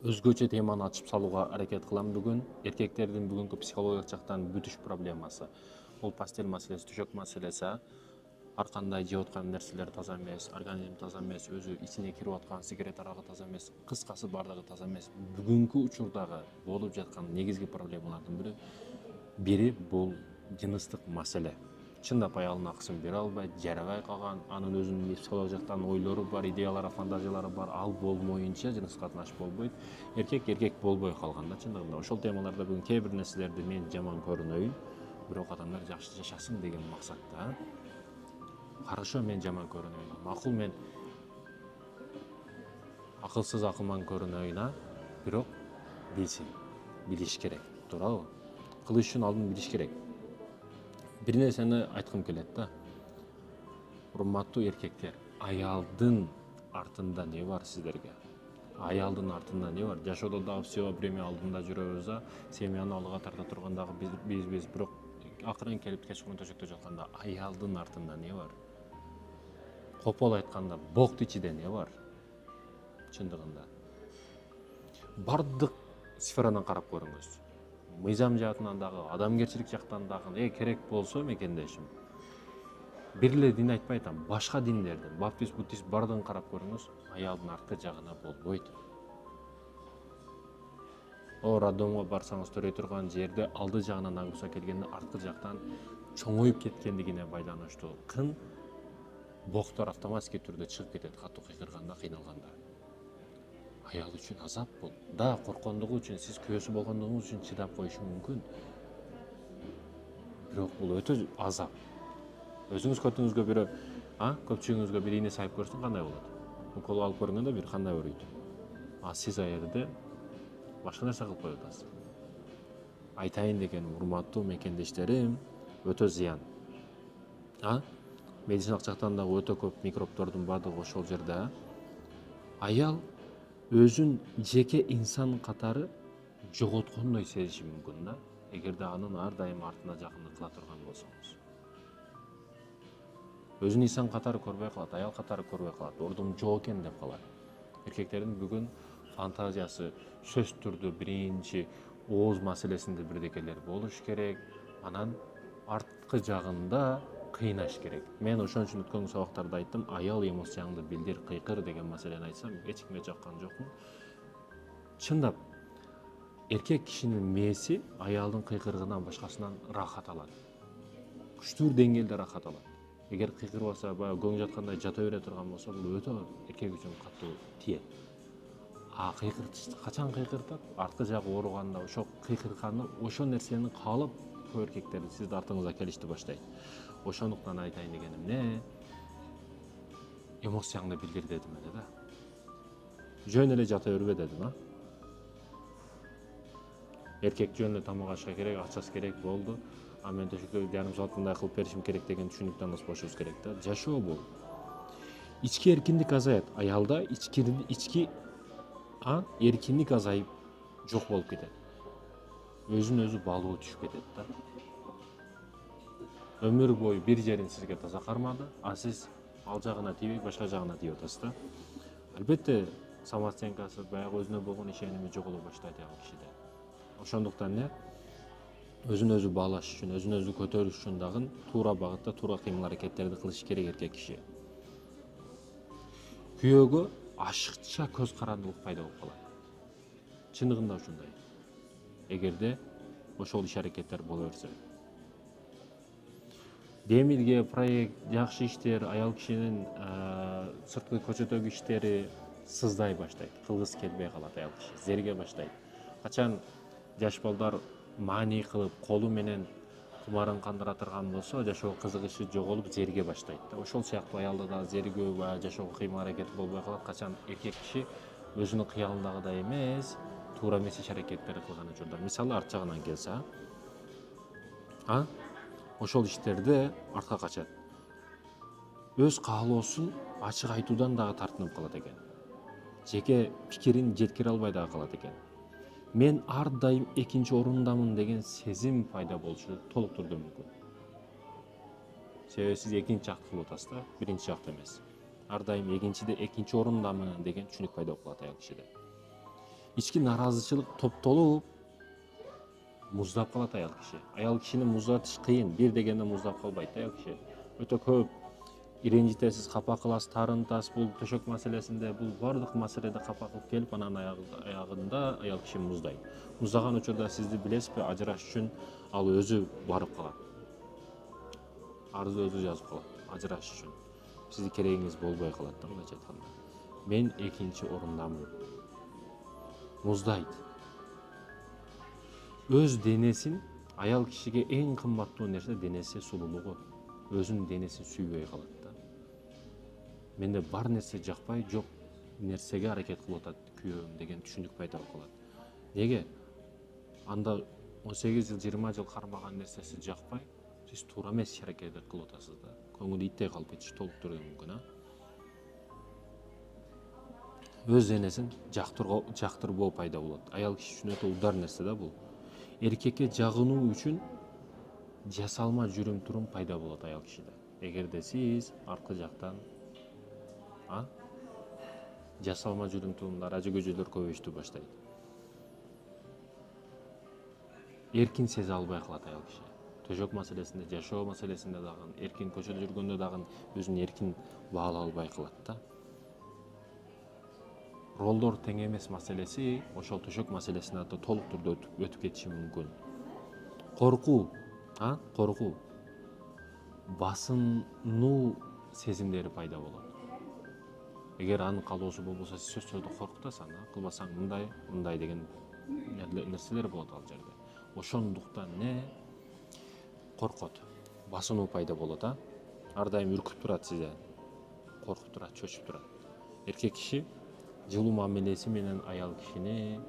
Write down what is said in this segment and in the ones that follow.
Өзгөчө теманы ачып салууга аракет кылам бүгүн. Эркектердин бүгүнкү психологиялык жактан бүтүш проблемасы. Бул постель маселеси, төшөк маселеси. Ар кандай жеп аткан нерселер таза эмес, организм таза эмес, өзү ичине кирип аткан сигарет арагы таза эмес, кыскасы баардыгы таза эмес. Бүгүнкү учурдагы болуп жаткан негизги проблемалардын бири бул жыныстык маселе. Чындап аялына акысын бере албайт, жарабай калган, анын өзүнүн психологиялык жактан ойлору бар, идеялары, фантазиялары бар, ал болмоюнча жыныстык катнаш болбойт. Эркек болбой калган да чындыгында. Ошол темаларда бүгүн кээ бир нерселерди мен жаман көрүнөйүн, бирок адамдар жакшы жашасын деген максатта. Хорошо, мен жаман көрүнөйүн. Макул, мен акылсыз акылман көрүнөйүн, бирок билсин, билиш керек, туурабы? Кылыш үчүн алдын билиш керек. Бир нерсени айткым келет да. Урматтуу эркектер, аялдын артында не бар сиздерге? Аялдын артында не бар? Жашоодо дагы все время алдында жүрөбүз да, семьяны алдыга тарта турган дагы биз, бирок акырын келип кечкурун төшөктө жатканда аялдын артында не бар? Копол айтканда бок ичиде не бар? Чындыгында. Бардык сферадан карап көрүңүз. Мыйзам жаатынан дагы, адамгерчилик жактан дагы, керек болсо мекендешим. Бир эле дин айтпай атам, башка диндердин, баптист, буддист бардыгын карап көрүңүз, аялдын арткы жагына болбойт. Роддомго барсаңыз төрөй турган жерде алды жагынан нагрузка келгенде арткы жактан чоңоюп кеткендигине байланыштуу кын боктор автоматический түрдө чыгып кетет, катуу кыйкырганда, кыйналганда. Аял үчүн азап бул. Да, коркондугу үчүн, сиз күйөөсү болгондугуңуз үчүн чыдап коюшу мүмкүн. Бирок бул өтө азап. Өзүңүз көтүңүзгө бирөө, көпчүгүңүзгө бир ийне сайып көрсүн, кандай болот? Укол алып көргөндө бир кандай ооруйт? Сиз аерде башка нерсе кылып коюп атасыз. Айтайын дегеним, урматтуу мекендештерим, өтө зыян. Медициналык жактан дагы өтө көп микробтордун баардыгы ошол жерде. Аял өзүн жеке инсан катары жоготкондой сезиши мүмкүн да, эгерде анын ар дайым артына жакындык кыла турган болсоңуз. Өзүн инсан катары көрбөй калат, аял катары көрбөй калат, ордум жок экен деп калат. Эркектердин бүгүн фантазиясы сөз түрдө биринчи ооз маселесинде бирдекелер болуш керек, анан арткы жагында кыйнаш керек. Мен ошон үчүн өткөн сабактарда айттым, аял эмоцияңды билдир, кыйкыр деген маселени айтсам, эч кимге жаккан жокмун. Чындап, эркек кишинин мээси аялдын кыйкырыгынан башкасынан рахат алат. Күчтүү деңгээлде рахат алат. Эгер кыйкырбаса, баягы көң жаткандай жата бере турган болсо, бул өтө эркек үчүн катуу тиет. Качан кыйкыртат? Арткы жагы ооруганда ошо кыйкырганы, ошол нерсени каалап көп эркектер сиздин артыңызда келишти баштайт. Ошондуктан айтайын дегеним эмне? Эмоцияңды билдир дедим эле да. Жөн эле жата бербе дедим, Эркек жөн эле тамак ашка керек, акчасы керек, болду. Мен төшөккө жарым сааттай кылып беришим керек деген түшүнүктөн аспашыбыз керек да. Жашоо бул. Ички эркиндик азаят. Аялда ички эркиндик азайып жок болуп кетет. Өзүн өзү баалуу түшүп кетет да. Өмүр бою бир жерин сизге таза кармады, сиз ал жагына тийбей, башка жагына тийип атасыз да. Албетте, самооценкасы, баягы өзүнө болгон ишеними жоголо баштайт ал кишиде. Ошондуктан өзүн өзү баалаш үчүн, өзүн өзү көтөрүш үчүн дагы туура багытта туура кыймыл аракеттерди кылыш керек эркек киши. Күйөөгө ашыкча көз карандылык пайда болуп калат. Чындыгында ушундай. Эгерде ошол иш аракеттер боло берсе. Демирге, проект, жакшы иштер, аял кишинин сырткы көчөдөгү иштери сыздай баштайт. Кылгысы келбей калат аял киши, зерге баштайт. Качан жаш балдар маани кылып, колу менен кумарын кандыра турган болсо, жашоого кызыгышы жоголуп, зерге баштайт да. Ошол сыяктуу аялда да зергөө, жашоого кыймыл аракет болбой калат. Качан эркек киши өзүнүн кыялындагыдай эмес, туура эмес иш аракеттерди кылган учурда. Мисалы, арт жагынан келсе, ошол иштерде артка качат. Өз каалоосун ачык айтуудан дагы тартынып калат экен. Жеке пикирин жеткире албай дагы калат экен. Мен ар дайым экинчи орундамын деген сезим пайда болушу толук түрдө мүмкүн. Себеби сиз экинчи жакты кылып атасыз да, биринчи жакты эмес. Ар дайым экинчи орундамын деген түшүнүк пайда болуп калат аял кишиде. ички нааразычылык топтолуп муздап калат аял киши. Аял кишини муздатыш кыйын. Бир дегенде муздап калбайт аял киши. Өтө көп иренжитесиз, капа кыласыз, тарынтасыз, бул төшөк маселесинде, бул бардык маселеде капа кылып келип, анан аягында аял киши муздайт. Муздаган учурда сизди билесизби, ажыраш үчүн ал өзү барып калат. Арызды өзү жазып калат, ажыраш үчүн. Сизди керегиңиз болбой калат да, мындайча айтканда. Мен экинчи орундамын. Муздайт. Өз денесин, аял кишиге эң кымбаттуу нерсе денеси, сулуулугу. Өзүнүн денесин сүйбөй калат да. Менде бар нерсе жакпай, жок нерсеге аракет кылып атат күйөөм деген түшүнүк пайда болуп калат. Неге? Анда 18 жыл, 20 жыл кармаган нерсеси жакпай, сиз туура эмес аракет кылып атасыз да. Көңүл иттей калып кетиши толук түрдө мүмкүн, а? Өз денесин жактырбоо пайда болот. Аял киши үчүн өтө удар нерсе да бул. Эркекке жагынуу үчүн жасалма жүрүм-турум пайда болот аял кишиде. Эгерде сиз аркы жактан жасалма жүрүм-турумдар, ажы көжөлөр көбөйүштү баштайт. Эркин сезе албай калат аял киши. Төшөк маселесинде, жашоо маселесинде дагы, эркин көчөдө жүргөндө дагы өзүн эркин баала албай калат да. Ролдор тең эмес маселеси ошол төшөк маселесине да толук түрдө өтүп кетиши мүмкүн. Коркуу, басынуу сезимдери пайда болот. Эгер анын каалоосу болбосо, сиз сөзсүз коркутасың, кылбасаң мындай деген нерселер болот ал жерде. Ошондуктан коркот, басынуу пайда болот, ар дайым үркүп турат сизде, коркуп турат, чөчүп турат. Эркек киши жылуу мамилеси менен аял кишини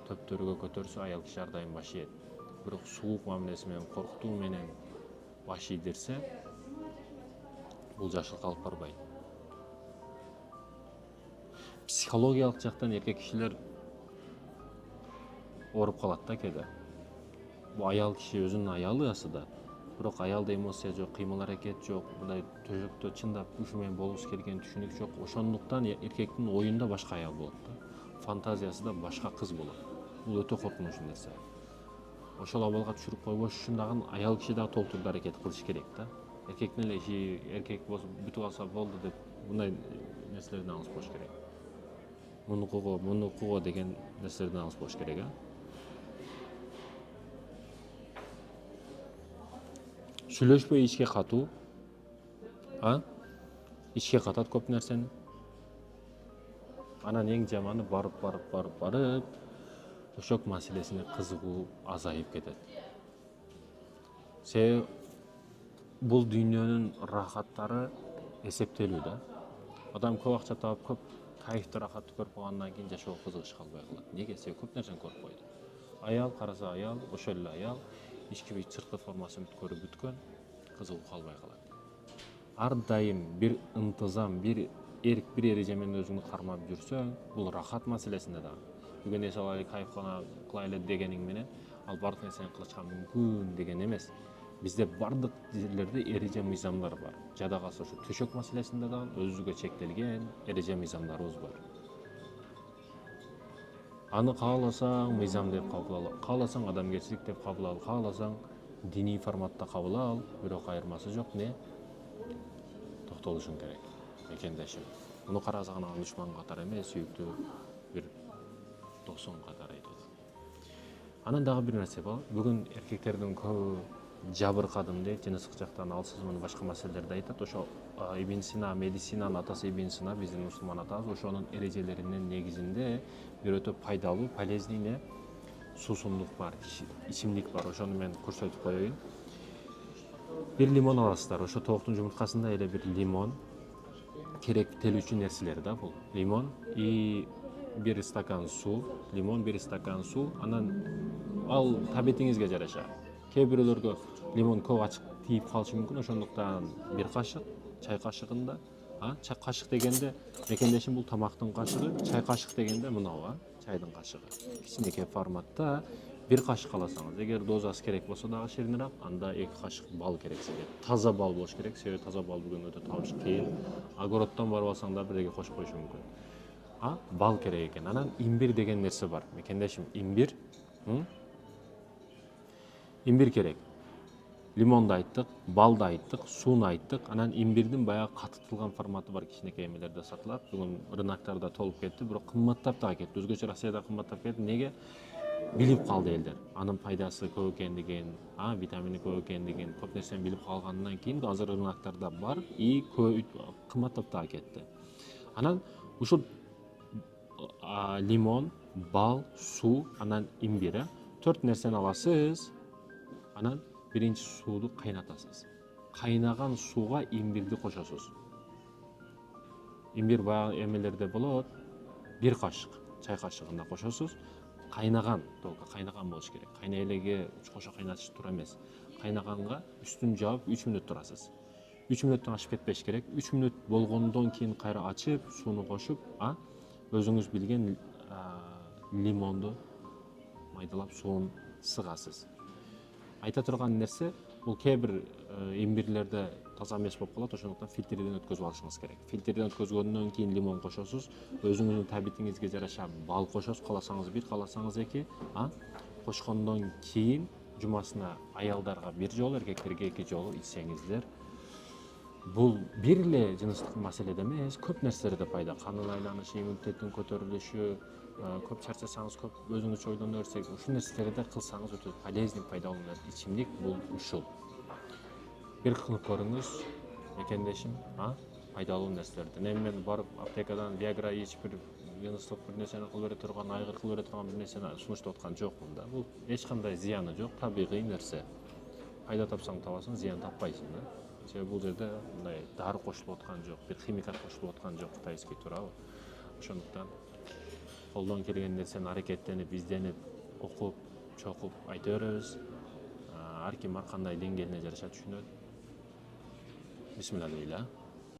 төптөргө көтөрсө, аял киши ар дайым баш ийет. Бирок суук мамилеси менен, коркутуу менен баш ийдирсе, бул жакшылыкка алып барбайт. Психологиялык жактан эркек кишилер ооруп калат да кээде. Бул аял киши өзүнүн аялы асыда, бирок аялда эмоция жок, кыймыл-аракет жок, мындай төшөктө чындап ушу менен болгусу келген түшүнүк жок. Ошондуктан эркектин оюнда башка аял болот да. Фантазиясында башка кыз болот. Бул өтө коркунучтуу нерсе. Ошол абалга түшүрүп койбош үчүн дагы аял киши дагы толук түрдө аракет кылыш керек да. Эркектин эле иши эркек болсо бүтүп алса болду деп мындай нерселерден алыс болуш керек. Мунукуго деген нерселерден алыс болуш керек, Сүйлөшпөй ишке катуу, ишке катат көп нерсени. Анан эң жаманы барып төшөк маселесине кызыгуу азайып кетет. Себеби бул дүйнөнүн рахаттары эсептелүү да. Адам көп акча таап, көп кайфты, рахатты көрүп калгандан кийин жашоого кызыгыш калбай калат. Неге? Себеби көп нерсени көрүп койду. Аял караса аял, ошол эле аял, ички сырткы формасын көрүп бүткөн, кызыгуу калбай калат. Ар дайым бир ынтызам, бир эрк, бир эреже менен өзүңдү кармап жүрсөң, бул рахат маселесинде дагы. Бүгүн эс алайлы, кайф кылайлы дегениң менен, ал бардык нерсени кылышка мүмкүн деген эмес. Бизде бардык жерлерде эреже мыйзамдар бар. Жада калса ошо төшөк маселесинде дагы өзүбүзгө чектелген эреже мыйзамдарыбыз бар. Аны кааласаң мыйзам деп кабыл ал, кааласаң адамгерчилик деп кабыл ал, кааласаң диний форматта кабыл ал, бирок айырмасы жок, токтолушуң керек. Мекендешим. Муну карасаң аны душман катары эмес, сүйүктүү бир досуң катары айтат. Анан дагы бир нерсе бар. Бүгүн эркектердин көбү жабыркадым дейт, жыныстык жактан алсызмын, башка маселелерди айтат. Ошо Ибн Сина, медицинанын атасы Ибн Сина, биздин мусулман атабыз, ошонун эрежелеринин негизинде бир өтө пайдалуу, полезный суусундук бар, ичимдик бар. Ошону мен көрсөтүп коеюн. Бир лимон аласыздар. Ошо тооктун жумурткасында эле бир лимон керектелүүчү нерселер да бул. Лимон и бир стакан суу, лимон, бир стакан суу, анан ал табетиңизге жараша. Кээ бирөөлөргө лимон көп ачык тийип калышы мүмкүн, ошондуктан бир кашык, чай кашыгында, чай кашык дегенде мекендешим бул тамактын кашыгы, чай кашык дегенде мынау, чайдын кашыгы. Кичинекей форматта бир кашык аласыңыз. Эгер дозасы керек болсо дагы ширинираак, анда 2 кашык бал керек сизге. Таза бал болуш керек, себеби таза бал бүгүн өтө табыш кыйын. Огороддон барып алсаң да бирдеге кошуп коюшу мүмкүн. бал керек экен. Анан имбир деген нерсе бар. Мекендешим, имбир керек. Лимонду айттык, балды айттык, сууну айттык. Анан имбирдин баягы катытылган форматы бар, кичинекей эмелерде сатылат. Бүгүн рыноктарда толуп кетти, бирок кымбаттап дагы кетти. Өзгөчө Россияда кымбаттап кетти. Неге? Билип калды элдер. Анын пайдасы көп экендигин, витамини көп экендигин, көп нерсени билип калгандан кийин азыр рыноктарда бар и кымбаттап дагы кетти. Анан ушул лимон, бал, суу, анан имбир, 4 нерсени аласыз. Анан биринчи сууду кайнатасыз. Кайнаган сууга имбирди кошосуз. Имбир баягы эмелерде болот. 1 кашык, чай кашыгында кошосуз. Кайнаган, только кайнаган болуш керек. Кайнай элеге кошо кайнатыш туура эмес. Кайнаганга үстүн жаап 3 мүнөт турасыз. 3 мүнөттөн ашып кетпеш керек. 3 мүнөт болгондон кийин кайра ачып, сууну кошуп, өзүңүз билген лимонду майдалап суун сыгасыз. Айта турган нерсе, бул кээ бир имбирлерде таза эмес болуп калат, ошондуктан фильтрден өткөзүп алышыңыз керек. Фильтрден өткözгөндөн кийин лимон кошосуз, өзүңүздүн табитиңизге жараша бал кошосуз, кааласаңыз 1, кааласаңыз 2, кошкондон кийин жумасына аялдарга 1 жолу, эркектерге 2 жолу ичсеңиздер. Бул бир эле жыныстык маселеде эмес, көп нерселерде пайда. Канын айланышы, иммунитеттин көтөрүлүшү, көп чарчасаңыз, көп өзүңүз ойлоно берсеңиз, ушул нерселерди кылсаңыз өтө полезный, пайдалуу ичимдик бул ушул. Бир кылып көрүңүз, мекендешим, пайдалуу нерселерден. Эми мен барып аптекадан Viagra ичип бир жыныстык бир нерсени кылып бере турган, айгыр кылып бере турган бир нерсени сунуштап аткан жокмун да. Бул эч кандай зыяны жок, табигый нерсе. Пайда тапсаң табасың, зыян таппайсың да. Себеби бул жерде мындай дары кошулуп аткан жок, бир химикат кошулуп аткан жок, кытайский, туурабы? Ошондуктан колдон келген нерсени аракеттенип, изденип, окуп, чокуп айта беребиз. Ар ким ар кандай деңгээлине жараша түшүнөт. Бисмилла дейли.